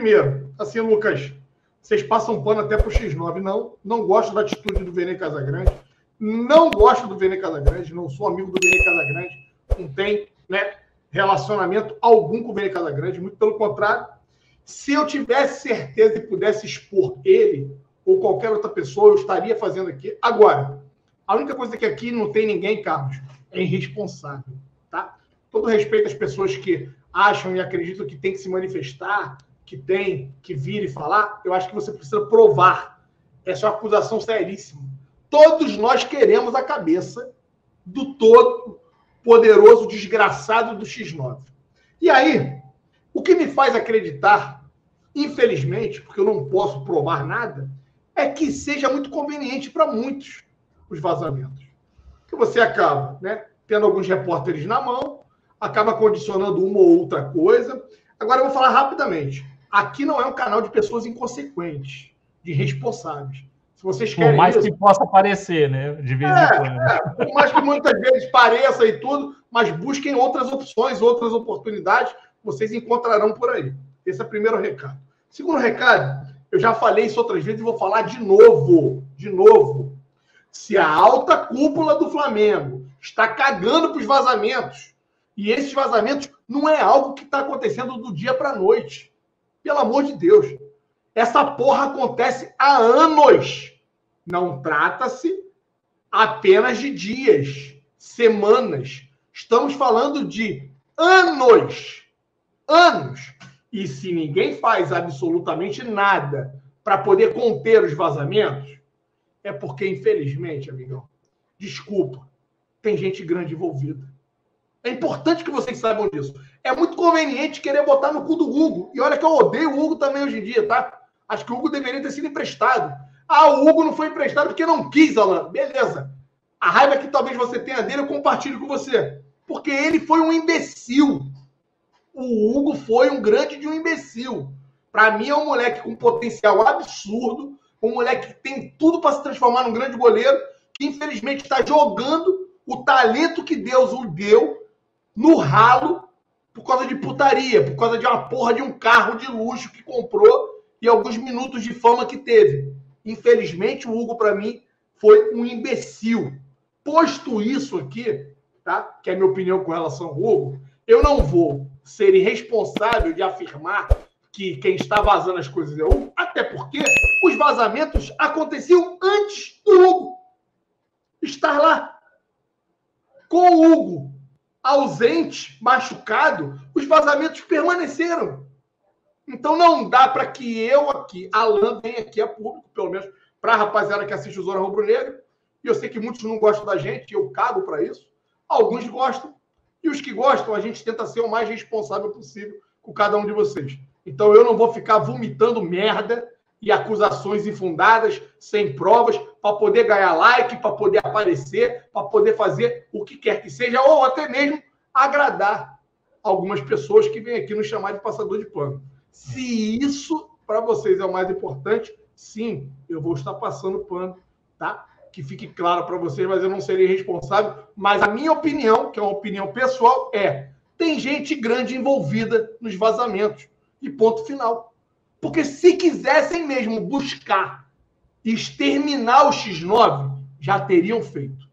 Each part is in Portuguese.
Primeiro, assim, Lucas, vocês passam pano até pro X9. Não gosto da atitude do Vene Casagrande. Não gosto do Vene Casagrande. Não sou amigo do Vene Casagrande. Não tem, né, relacionamento algum com o Vene Casagrande. Muito pelo contrário. Se eu tivesse certeza e pudesse expor ele ou qualquer outra pessoa, eu estaria fazendo aqui. Agora, a única coisa que aqui não tem ninguém, Carlos, é irresponsável, tá? Todo respeito às pessoas que acham e acreditam que tem que se manifestar, que tem que vir e falar, eu acho que você precisa provar. Essa é uma acusação seríssima. Todos nós queremos a cabeça do todo poderoso desgraçado do X9. E aí, o que me faz acreditar, infelizmente, porque eu não posso provar nada, é que seja muito conveniente para muitos os vazamentos. Que você acaba, né, tendo alguns repórteres na mão, acaba condicionando uma ou outra coisa. Agora eu vou falar rapidamente. Aqui não é um canal de pessoas inconsequentes, de irresponsáveis. Se vocês querem por mais isso, que possa parecer, né? De vez em quando. por mais que muitas vezes pareça e tudo, mas busquem outras opções, outras oportunidades, vocês encontrarão por aí. Esse é o primeiro recado. Segundo recado, eu já falei isso outras vezes e vou falar de novo. De novo. Se a alta cúpula do Flamengo está cagando para os vazamentos, e esses vazamentos não é algo que está acontecendo do dia para a noite. Pelo amor de Deus. Essa porra acontece há anos. Não trata-se apenas de dias, semanas. Estamos falando de anos. Anos. E se ninguém faz absolutamente nada para poder conter os vazamentos, é porque, infelizmente, amigão, desculpa, tem gente grande envolvida. É importante que vocês saibam disso. É muito conveniente querer botar no cu do Hugo. E olha que eu odeio o Hugo também hoje em dia, tá? Acho que o Hugo deveria ter sido emprestado. Ah, o Hugo não foi emprestado porque não quis, Alan. Beleza. A raiva que talvez você tenha dele, eu compartilho com você. Porque ele foi um imbecil. O Hugo foi um grande de um imbecil. Para mim, é um moleque com potencial absurdo. Um moleque que tem tudo para se transformar num grande goleiro. Que, infelizmente, está jogando o talento que Deus o deu no ralo por causa de putaria, por causa de uma porra de um carro de luxo que comprou e alguns minutos de fama que teve. Infelizmente, o Hugo, para mim, foi um imbecil. Posto isso aqui, tá? Que é a minha opinião com relação ao Hugo, eu não vou ser irresponsável de afirmar que quem está vazando as coisas é o Hugo, até porque os vazamentos aconteciam antes do Hugo estar lá. Com o Hugo ausente, machucado, os vazamentos permaneceram. Então não dá para que eu aqui, Alan, venha aqui a público, pelo menos para a rapaziada que assiste o Zona Rubro Negro, e eu sei que muitos não gostam da gente, eu cago para isso, alguns gostam, e os que gostam, a gente tenta ser o mais responsável possível com cada um de vocês. Então eu não vou ficar vomitando merda e acusações infundadas, sem provas, para poder ganhar like, para poder aparecer, para poder fazer o que quer que seja, ou até mesmo agradar algumas pessoas que vêm aqui nos chamar de passador de pano. Se isso para vocês é o mais importante, sim, eu vou estar passando pano, tá? Que fique claro para vocês, mas eu não serei responsável. Mas a minha opinião, que é uma opinião pessoal, tem gente grande envolvida nos vazamentos. E ponto final. Porque se quisessem mesmo buscar exterminar o X9, já teriam feito.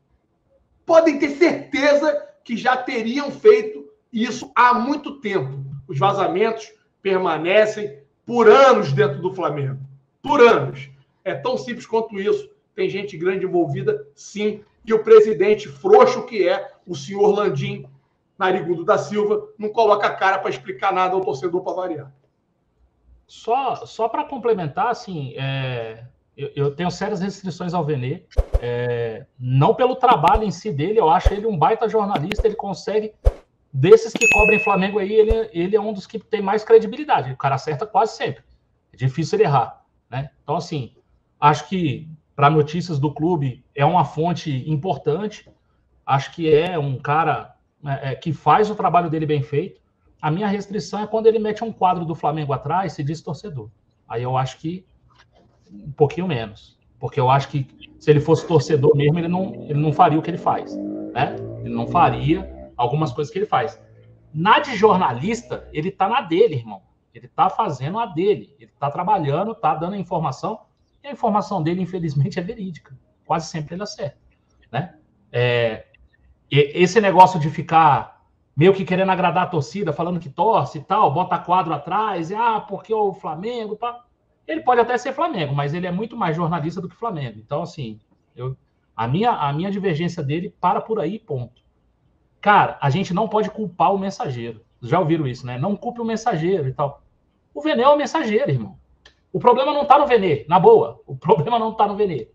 Podem ter certeza que já teriam feito isso há muito tempo. Os vazamentos permanecem por anos dentro do Flamengo. Por anos. É tão simples quanto isso. Tem gente grande envolvida, sim. E o presidente frouxo que é, o senhor Landim Narigudo da Silva, não coloca a cara para explicar nada ao torcedor para variar. Só para complementar, assim, eu tenho sérias restrições ao Vene, não pelo trabalho em si dele, eu acho ele um baita jornalista, ele consegue, desses que cobrem Flamengo aí, ele é um dos que tem mais credibilidade, o cara acerta quase sempre, é difícil ele errar, né? Então, assim, acho que para notícias do clube é uma fonte importante, acho que é um cara que faz o trabalho dele bem feito. A minha restrição é quando ele mete um quadro do Flamengo atrás e se diz torcedor. Aí eu acho que um pouquinho menos. Porque eu acho que se ele fosse torcedor mesmo, ele não faria o que ele faz. Né? Ele não faria algumas coisas que ele faz. Na de jornalista, ele tá na dele, irmão. Ele está fazendo a dele. Ele está trabalhando, está dando a informação. E a informação dele, infelizmente, é verídica. Quase sempre ele acerta, né? Esse negócio de ficar meio que querendo agradar a torcida, falando que torce e tal, bota quadro atrás, porque o Flamengo, tá? Ele pode até ser Flamengo, mas ele é muito mais jornalista do que Flamengo. Então, assim, a minha divergência dele para por aí, ponto. Cara, a gente não pode culpar o mensageiro. Já ouviram isso, né? Não culpe o mensageiro e tal. O Vene é o mensageiro, irmão. O problema não tá no Vene, na boa. O problema não tá no Vene.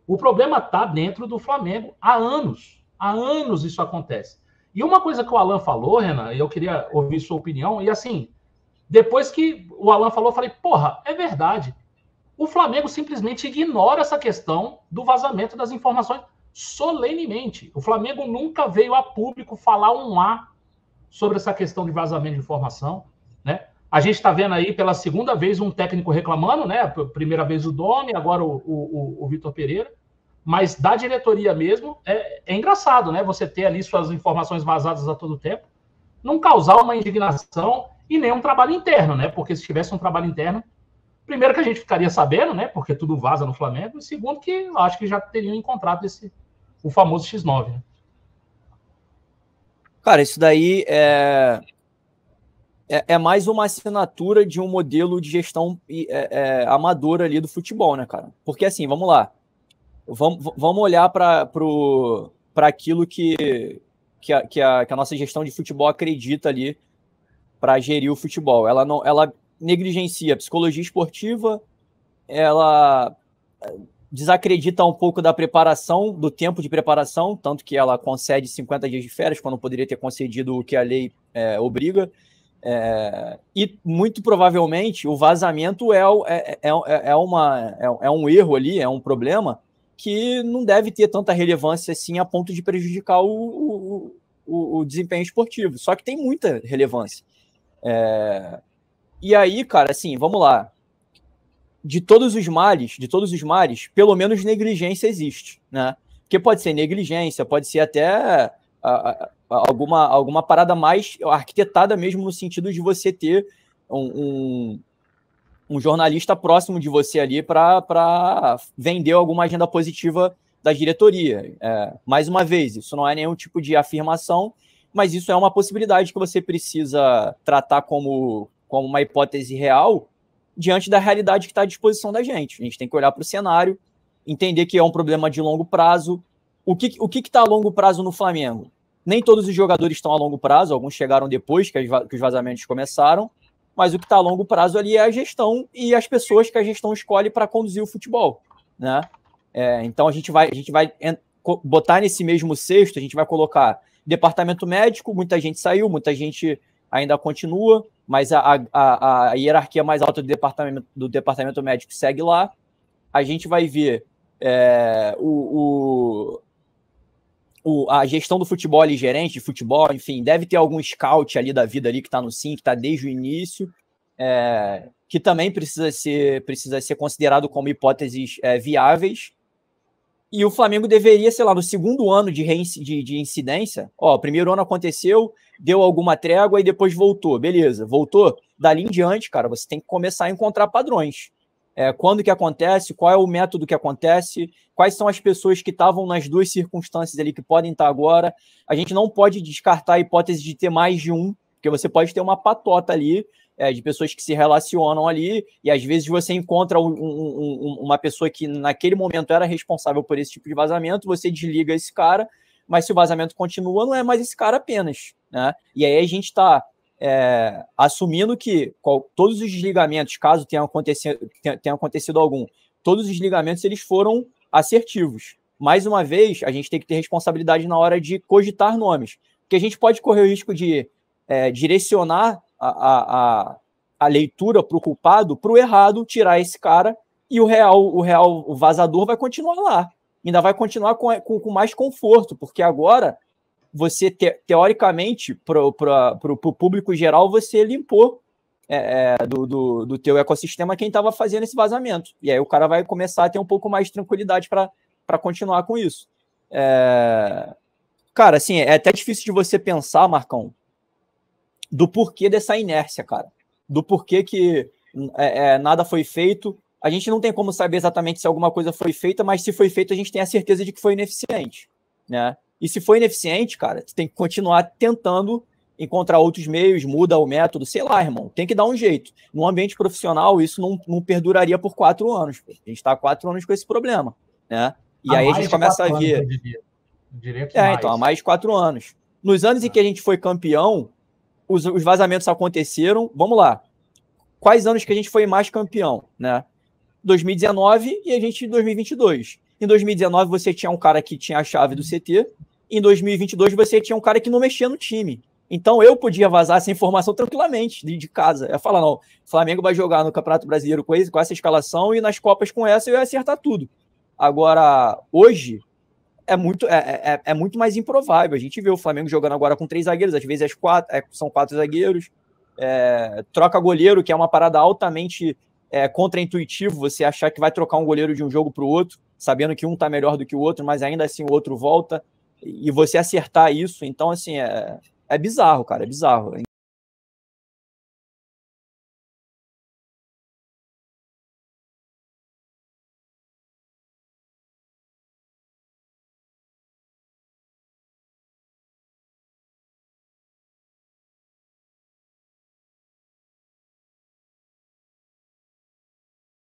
O problema tá dentro do Flamengo há anos. Há anos isso acontece. E uma coisa que o Alan falou, Renan, e eu queria ouvir sua opinião, e assim, depois que o Alan falou, eu falei, porra, é verdade. O Flamengo simplesmente ignora essa questão do vazamento das informações solenemente. O Flamengo nunca veio a público falar um A sobre essa questão de vazamento de informação, né? A gente está vendo aí pela segunda vez um técnico reclamando, né? Primeira vez o Domi, agora o Vitor Pereira. Mas da diretoria mesmo, é engraçado, né? Você ter ali suas informações vazadas a todo tempo, não causar uma indignação e nem um trabalho interno, né? Porque se tivesse um trabalho interno, primeiro que a gente ficaria sabendo, né? Porque tudo vaza no Flamengo, e segundo que eu acho que já teriam encontrado o famoso X9, né? Cara, isso daí é mais uma assinatura de um modelo de gestão amadora ali do futebol, né, cara? Porque assim, vamos lá. Vamos olhar para aquilo que a nossa gestão de futebol acredita ali para gerir o futebol. Ela negligencia a psicologia esportiva, ela desacredita um pouco da preparação, do tempo de preparação, tanto que ela concede 50 dias de férias, quando poderia ter concedido o que a lei obriga. E muito provavelmente o vazamento é um erro ali, é um problema que não deve ter tanta relevância assim a ponto de prejudicar o desempenho esportivo. Só que tem muita relevância. E aí, cara, assim, vamos lá. De todos os males, pelo menos negligência existe, né? Porque pode ser negligência, pode ser até alguma parada mais arquitetada mesmo, no sentido de você ter um jornalista próximo de você ali para vender alguma agenda positiva da diretoria. Mais uma vez, isso não é nenhum tipo de afirmação, mas isso é uma possibilidade que você precisa tratar como uma hipótese real diante da realidade que está à disposição da gente. A gente tem que olhar para o cenário, entender que é um problema de longo prazo. O que está a longo prazo no Flamengo? Nem todos os jogadores estão a longo prazo, alguns chegaram depois que os vazamentos começaram, mas o que está a longo prazo ali é a gestão e as pessoas que a gestão escolhe para conduzir o futebol, né? Então a gente vai botar nesse mesmo cesto, a gente vai colocar departamento médico, muita gente saiu, muita gente ainda continua, mas a hierarquia mais alta do departamento médico segue lá. A gente vai ver a gestão do futebol ali, gerente de futebol, enfim, deve ter algum scout ali da vida ali que está no SIM, que está desde o início, que também precisa ser considerado como hipóteses viáveis. E o Flamengo deveria, sei lá, no segundo ano de incidência, o primeiro ano aconteceu, deu alguma trégua e depois voltou. Beleza, voltou. Dali em diante, cara, você tem que começar a encontrar padrões. Quando que acontece, qual é o método que acontece, quais são as pessoas que estavam nas duas circunstâncias ali que podem estar agora. A gente não pode descartar a hipótese de ter mais de um, porque você pode ter uma patota ali de pessoas que se relacionam ali, e às vezes você encontra uma pessoa que naquele momento era responsável por esse tipo de vazamento, você desliga esse cara, mas se o vazamento continua, não é mais esse cara apenas, né? E aí a gente está assumindo que todos os desligamentos, caso tenha acontecido algum, todos os desligamentos eles foram assertivos. Mais uma vez, a gente tem que ter responsabilidade na hora de cogitar nomes, porque a gente pode correr o risco de direcionar a leitura para o culpado, para o errado, tirar esse cara, e o vazador vai continuar lá. Ainda vai continuar com mais conforto, porque agora você, teoricamente, para o público geral, você limpou do teu ecossistema quem estava fazendo esse vazamento. E aí o cara vai começar a ter um pouco mais de tranquilidade para continuar com isso. Cara, assim, é até difícil de você pensar, Marcão, do porquê dessa inércia, cara. do porquê que nada foi feito. A gente não tem como saber exatamente se alguma coisa foi feita, mas se foi feito, a gente tem a certeza de que foi ineficiente, né? E se foi ineficiente, cara, você tem que continuar tentando encontrar outros meios, muda o método, sei lá, irmão, tem que dar um jeito. No ambiente profissional, isso não perduraria por 4 anos. Pô. A gente está há 4 anos com esse problema, né? E aí a gente começa a ver... então, há mais de 4 anos. Nos anos em que a gente foi campeão, os vazamentos aconteceram. Vamos lá. Quais anos que a gente foi mais campeão, né? 2019 e a gente em 2022. Em 2019 você tinha um cara que tinha a chave do CT, em 2022 você tinha um cara que não mexia no time. Então eu podia vazar essa informação tranquilamente de casa. Eu ia falar, não, o Flamengo vai jogar no Campeonato Brasileiro com essa escalação e nas Copas com essa eu ia acertar tudo. Agora, hoje, é muito mais improvável. A gente vê o Flamengo jogando agora com 3 zagueiros, às vezes são 4 zagueiros, troca goleiro, que é uma parada altamente contraintuitivo, você achar que vai trocar um goleiro de um jogo para o outro, sabendo que um está melhor do que o outro, mas ainda assim o outro volta, e você acertar isso. Então, assim, é bizarro, cara, é bizarro.